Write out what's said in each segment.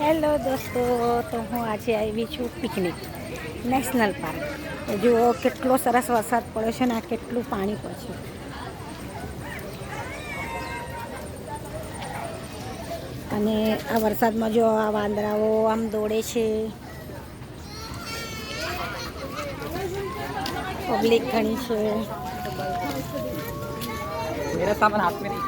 Hello દોસ્તો, તો હું આજે આવી છું પિકનિક નેશનલ પાર્ક. જુઓ કેટલો સરસ વરસાદ પડ્યો છે ને આ કેટલું પાણી પડશે. અને આ વરસાદમાં જો આ વાંદરાઓ આમ દોડે છે. પબ્લિક ઘણી છે. मेरा सामान हाथ में नहीं।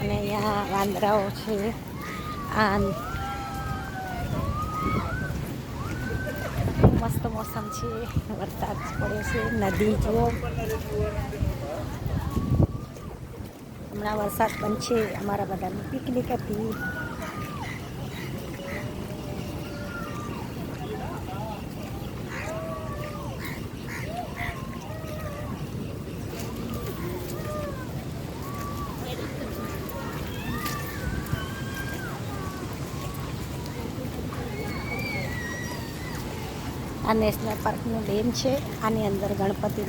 અને અહીંયા વાંદરાઓ છે. આ મસ્ત મોસમ છે, વરસાદ પડે છે, નદી જુઓ. હમણાં વરસાદ પણ છે. અમારા બધાની પિકનિક હતી. આ નેશનલ પાર્કનું ડેમ છે. આની અંદર ગણપતિ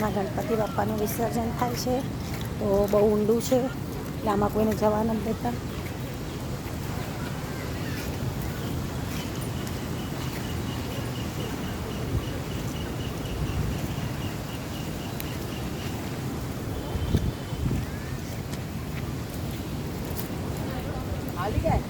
બાપાનું વિસર્જન થાય છે. તો બહુ ઊંડું છે એટલે આમાં કોઈને જવા નથી દેતા. आली काय?